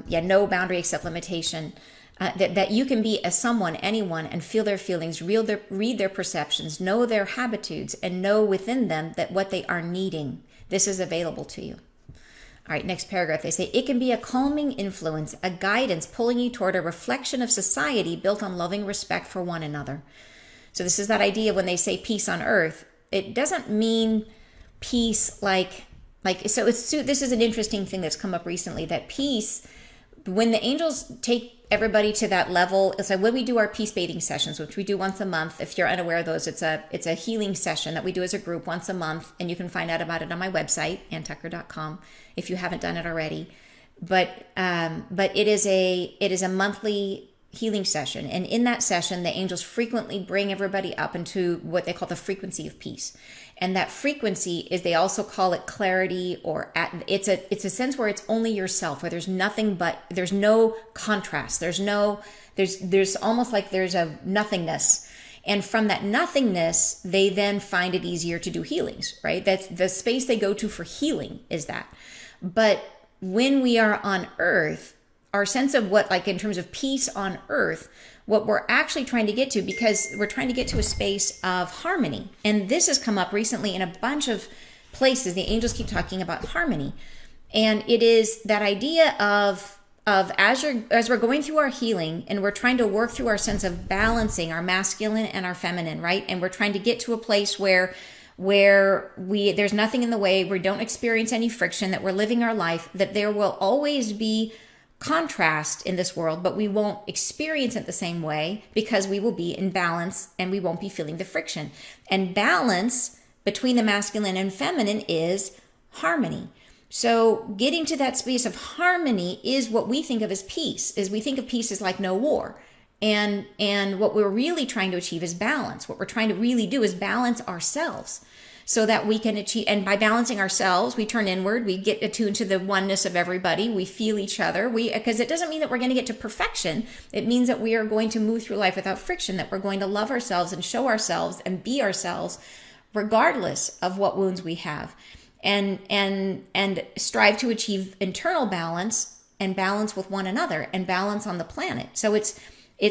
no boundary except limitation. That you can be a someone, anyone, and feel their feelings, read their perceptions, know their habitudes, and know within them that what they are needing. This is available to you. All right, next paragraph, they say, it can be a calming influence, a guidance pulling you toward a reflection of society built on loving respect for one another. So this is that idea when they say peace on earth, it doesn't mean peace this is an interesting thing that's come up recently, that peace, when the angels take everybody to that level, it's like when we do our peace bathing sessions, which we do once a month. If you're unaware of those, it's a healing session that we do as a group once a month, and you can find out about it on my website, anntucker.com, if you haven't done it already. But it is a monthly healing session, and in that session, the angels frequently bring everybody up into what they call the frequency of peace. And that frequency is, they also call it clarity, or it's a sense where it's only yourself, where there's nothing but, there's no contrast. There's almost like there's a nothingness. And from that nothingness, they then find it easier to do healings, right? That's the space they go to for healing, is that. But when we are on earth, our sense of what, like in terms of peace on earth, what we're actually trying to get to, because we're trying to get to a space of harmony. And this has come up recently in a bunch of places. The angels keep talking about harmony. And it is that idea of of as we're going through our healing and we're trying to work through our sense of balancing our masculine and our feminine, right? And we're trying to get to a place where there's nothing in the way, we don't experience any friction, that we're living our life, that there will always be contrast in this world, but we won't experience it the same way because we will be in balance and we won't be feeling the friction. And balance between the masculine and feminine is harmony. So getting to that space of harmony is what we think of as peace. Is we think of peace as like no war. And what we're really trying to achieve is balance. What we're trying to really do is balance ourselves so that we can achieve, and by balancing ourselves, we turn inward, we get attuned to the oneness of everybody, we feel each other, because it doesn't mean that we're going to get to perfection. It means that we are going to move through life without friction, that we're going to love ourselves and show ourselves and be ourselves regardless of what wounds we have. And strive to achieve internal balance and balance with one another and balance on the planet. So it's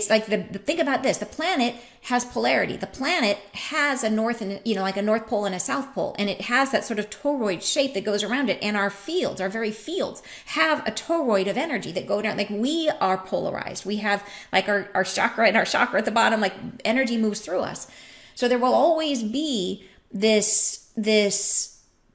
like think about this. The planet has polarity. The planet has a north and, like a north pole and a south pole. And it has that sort of toroid shape that goes around it. And our fields, our very fields, have a toroid of energy that go down. Like we are polarized. We have like our chakra and our chakra at the bottom, like energy moves through us. So there will always be this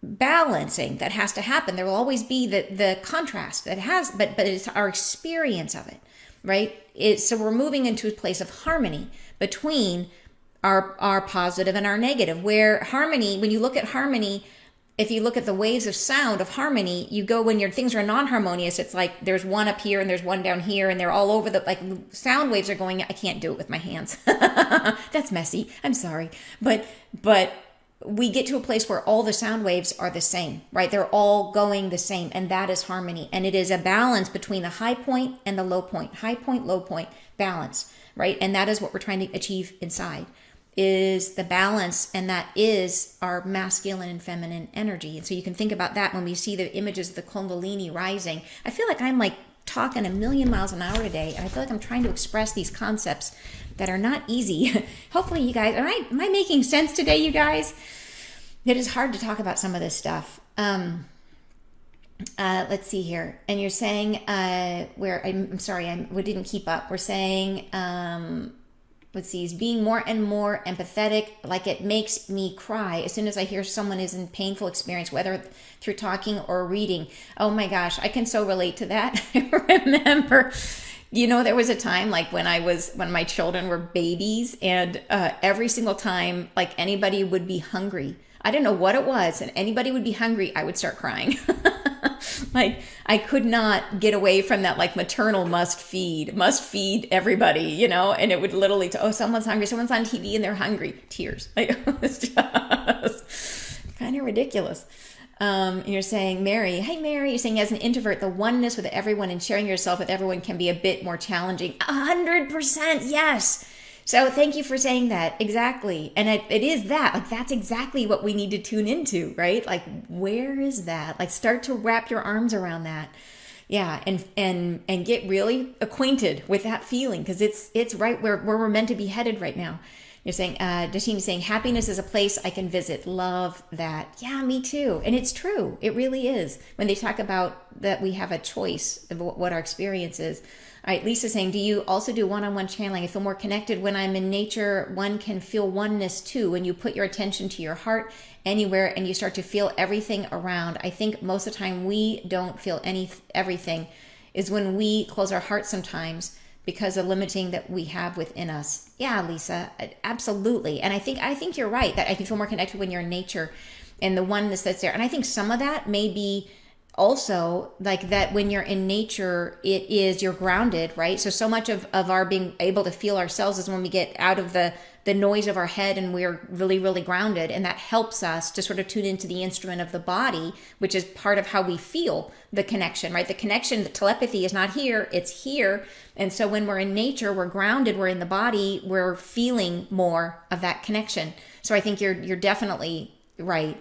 balancing that has to happen. There will always be the contrast that has, but it's our experience of it, right? So we're moving into a place of harmony between our positive and our negative, where harmony, when you look at harmony, if you look at the waves of sound of harmony, you go when things are non-harmonious, it's like there's one up here and there's one down here and they're all over like sound waves are going, I can't do it with my hands. That's messy. I'm sorry. But we get to a place where all the sound waves are the same, right? They're all going the same, and that is harmony. And it is a balance between the high point and the low point. High point, low point, balance, right? And that is what we're trying to achieve inside, is the balance, and that is our masculine and feminine energy. And so you can think about that when we see the images of the Kundalini rising. I feel like I'm like talking a million miles an hour today, and I feel like I'm trying to express these concepts that are not easy. Hopefully you guys, am I making sense today, you guys? It is hard to talk about some of this stuff. Let's see here. And you're saying, I'm sorry, we didn't keep up. We're saying, let's see, is being more and more empathetic, like it makes me cry as soon as I hear someone is in painful experience, whether through talking or reading. Oh my gosh, I can so relate to that. I remember, there was a time like when my children were babies, and every single time like anybody would be hungry, I didn't know what it was, and anybody would be hungry, I would start crying. Like I could not get away from that like maternal must feed everybody, and it would literally, someone's hungry, someone's on TV and they're hungry, tears. Like, it was just kind of ridiculous. You're saying, Mary, hey Mary, you're saying as an introvert, the oneness with everyone and sharing yourself with everyone can be a bit more challenging. 100%, yes. So thank you for saying that. Exactly. And it is that, like, that's exactly what we need to tune into, right? Like, where is that? Like, start to wrap your arms around that. Yeah. And get really acquainted with that feeling, because it's right where we're meant to be headed right now. You're saying, Dashini saying, happiness is a place I can visit. Love that. Yeah, me too. And it's true. It really is. When they talk about that we have a choice of what our experience is. All right, Lisa saying, do you also do one-on-one channeling? I feel more connected when I'm in nature. One can feel oneness too. When you put your attention to your heart anywhere and you start to feel everything around. I think most of the time we don't feel everything is when we close our hearts sometimes, because of limiting that we have within us. Yeah, Lisa, absolutely. And I think you're right, that I can feel more connected when you're in nature and the oneness that's there. And I think some of that may be also like that when you're in nature, you're grounded, right? So much of our being able to feel ourselves is when we get out of the noise of our head and we're really, really grounded. And that helps us to sort of tune into the instrument of the body, which is part of how we feel the connection, right? The connection, the telepathy is not here, it's here. And so when we're in nature, we're grounded, we're in the body, we're feeling more of that connection. So I think you're definitely right.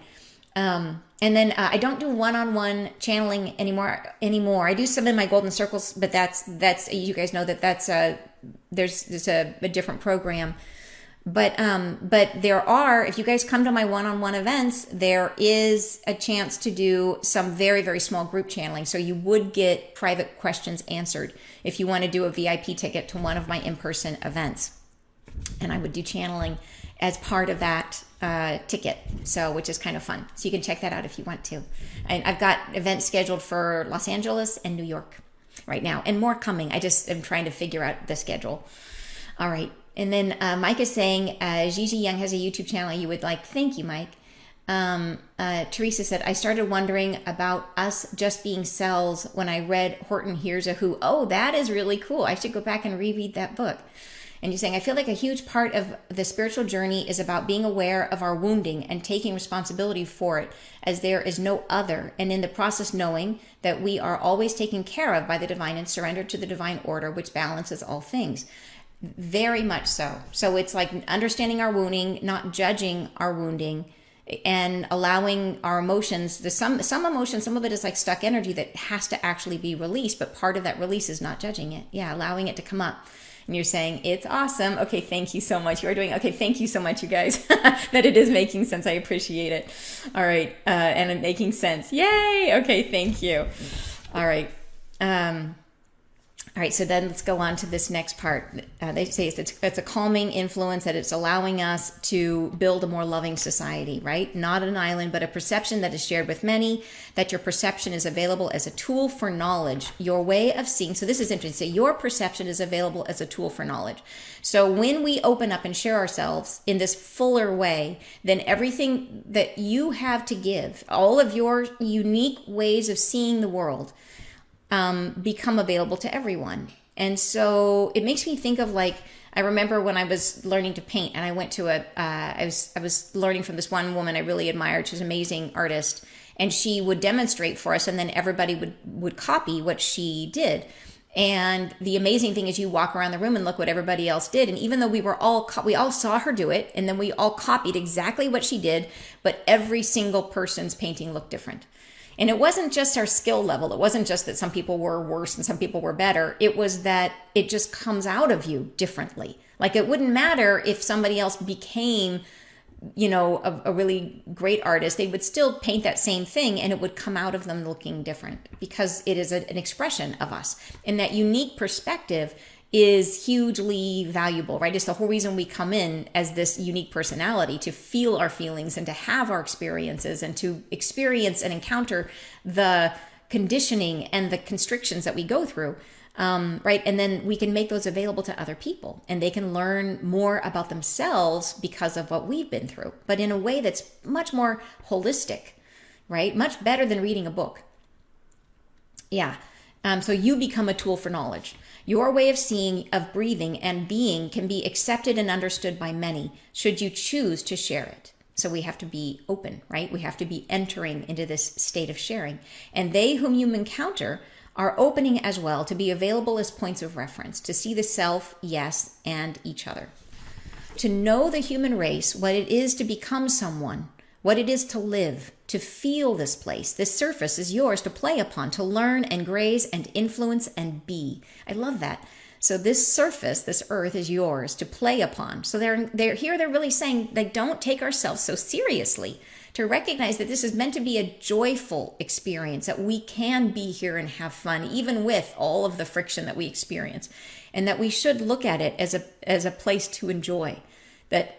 And then I don't do one-on-one channeling anymore. I do some in my golden circles, but that's you guys know that's there's a different program. But there are, if you guys come to my one-on-one events, there is a chance to do some very, very small group channeling. So you would get private questions answered if you want to do a VIP ticket to one of my in-person events. And I would do channeling as part of that ticket, so which is kind of fun. So you can check that out if you want to. And I've got events scheduled for Los Angeles and New York right now, and more coming. I just am trying to figure out the schedule. All right. And then Mike is saying, Gigi Young has a YouTube channel you would like. Thank you, Mike. Teresa said, I started wondering about us just being cells when I read Horton Hears a Who. Oh, that is really cool. I should go back and reread that book. And you're saying, I feel like a huge part of the spiritual journey is about being aware of our wounding and taking responsibility for it, as there is no other. And in the process, knowing that we are always taken care of by the divine and surrendered to the divine order, which balances all things. Very much so. So it's like understanding our wounding, not judging our wounding, and allowing our emotions. Some emotions, some of it is like stuck energy that has to actually be released, but part of that release is not judging it. Yeah, allowing it to come up. And you're saying, it's awesome. Okay, thank you so much. You are doing, okay, thank you so much, you guys, that it is making sense. I appreciate it. All right, and it making sense. Yay! Okay, thank you. All right. All right, so then let's go on to this next part. They say it's a calming influence, that it's allowing us to build a more loving society, right? Not an island, but a perception that is shared with many, that your perception is available as a tool for knowledge, your way of seeing. So this is interesting. So your perception is available as a tool for knowledge. So when we open up and share ourselves in this fuller way, then everything that you have to give, all of your unique ways of seeing the world, become available to everyone. And so it makes me think of, like, I remember when I was learning to paint, and I went to I was learning from this one woman I really admired. She's an amazing artist, and she would demonstrate for us, and then everybody would copy what she did. And the amazing thing is, you walk around the room and look what everybody else did. And even though we all saw her do it, and then we all copied exactly what she did, but every single person's painting looked different. And it wasn't just our skill level. It wasn't just that some people were worse and some people were better. It was that it just comes out of you differently. Like, it wouldn't matter if somebody else became, a really great artist. They would still paint that same thing, and it would come out of them looking different, because it is an expression of us. And that unique perspective is hugely valuable, right? It's the whole reason we come in as this unique personality, to feel our feelings and to have our experiences and to experience and encounter the conditioning and the constrictions that we go through, right? And then we can make those available to other people, and they can learn more about themselves because of what we've been through, but in a way that's much more holistic, right? Much better than reading a book. Yeah. So you become a tool for knowledge. Your way of seeing, of breathing and being can be accepted and understood by many, should you choose to share it. So we have to be open, right? We have to be entering into this state of sharing. And they whom you encounter are opening as well, to be available as points of reference, to see the self, yes, and each other. To know the human race, what it is to become someone, what it is to live, to feel this place. This surface is yours to play upon, to learn and graze and influence and be. I love that. So this surface, this earth, is yours to play upon. So they're really saying, like, don't take ourselves so seriously, to recognize that this is meant to be a joyful experience, that we can be here and have fun, even with all of the friction that we experience, and that we should look at it as a place to enjoy, that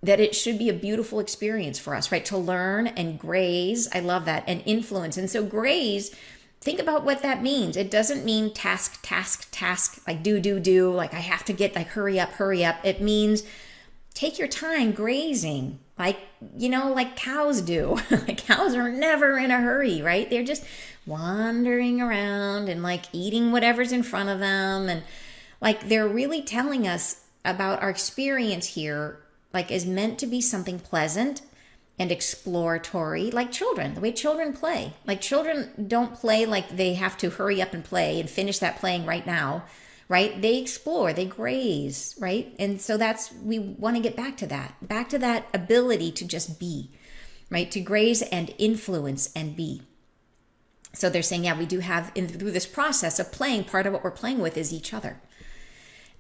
it should be a beautiful experience for us, right? To learn and graze. I love that. And influence. And so graze, think about what that means. It doesn't mean task, like do, like I have to get, like, hurry up. It means take your time grazing, like cows do. Like, cows are never in a hurry, right? They're just wandering around and, like, eating whatever's in front of them. And, like, they're really telling us about our experience here, like, is meant to be something pleasant and exploratory, like children, the way children play. Like, children don't play like they have to hurry up and play and finish that playing right now, right? They explore, they graze, right? And so we want to get back to that ability to just be, right? To graze and influence and be. So they're saying, yeah, we do have, through this process of playing, part of what we're playing with is each other.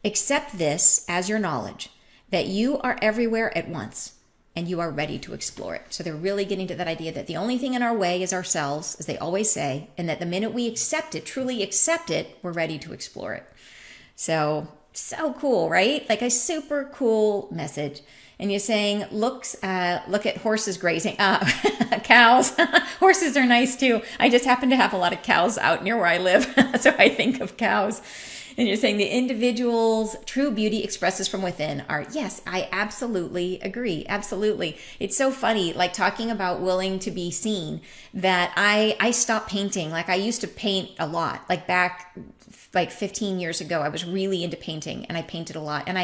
Accept this as your knowledge, that you are everywhere at once and you are ready to explore it. So they're really getting to that idea that the only thing in our way is ourselves, as they always say, and that the minute we accept it, truly accept it, we're ready to explore it. So cool, right? Like a super cool message. And you're saying, look at horses grazing. Cows. Horses are nice too. I just happen to have a lot of cows out near where I live. So I think of cows. And you're saying the individual's true beauty expresses from within are, yes, I absolutely agree. Absolutely. It's so funny, like talking about willing to be seen, that I stopped painting. Like I used to paint a lot, like back like 15 years ago, I was really into painting and I painted a lot. And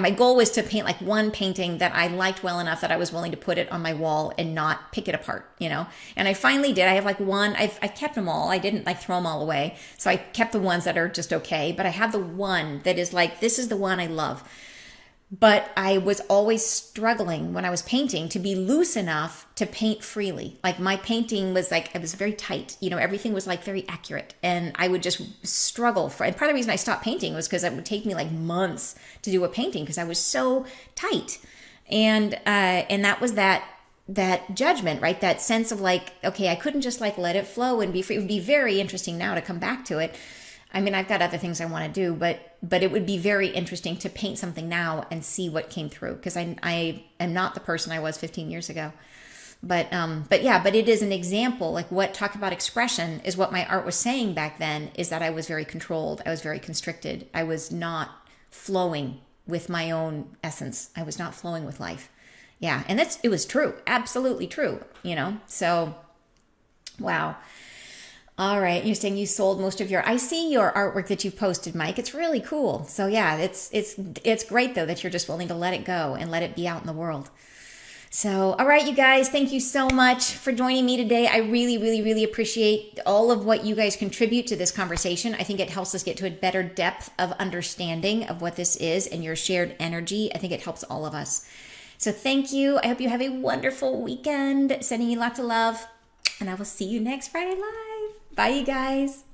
my goal was to paint like one painting that I liked well enough that I was willing to put it on my wall and not pick it apart, you know? And I finally did. I have like one, I kept them all. I didn't like throw them all away. So I kept the ones that are just okay. But I have the one that is like, this is the one I love. But I was always struggling when I was painting to be loose enough to paint freely. Like my painting was like, it was very tight. You know, everything was like very accurate. And I would just struggle for, and part of the reason I stopped painting was because it would take me like months to do a painting because I was so tight. And that was that judgment, right? That sense of like, okay, I couldn't just like let it flow and be free. It would be very interesting now to come back to it. I mean, I've got other things I want to do, but it would be very interesting to paint something now and see what came through, because I am not the person I was 15 years ago. But it is an example, like what talk about expression is what my art was saying back then, is that I was very controlled. I was very constricted. I was not flowing with my own essence. I was not flowing with life. Yeah. And it was true. Absolutely true. You know, so wow. All right, you're saying you sold most of I see your artwork that you've posted, Mike. It's really cool. So yeah, it's great though that you're just willing to let it go and let it be out in the world. So, all right, you guys, thank you so much for joining me today. I really, really, really appreciate all of what you guys contribute to this conversation. I think it helps us get to a better depth of understanding of what this is and your shared energy. I think it helps all of us. So thank you. I hope you have a wonderful weekend. Sending you lots of love, and I will see you next Friday Live. Bye, you guys.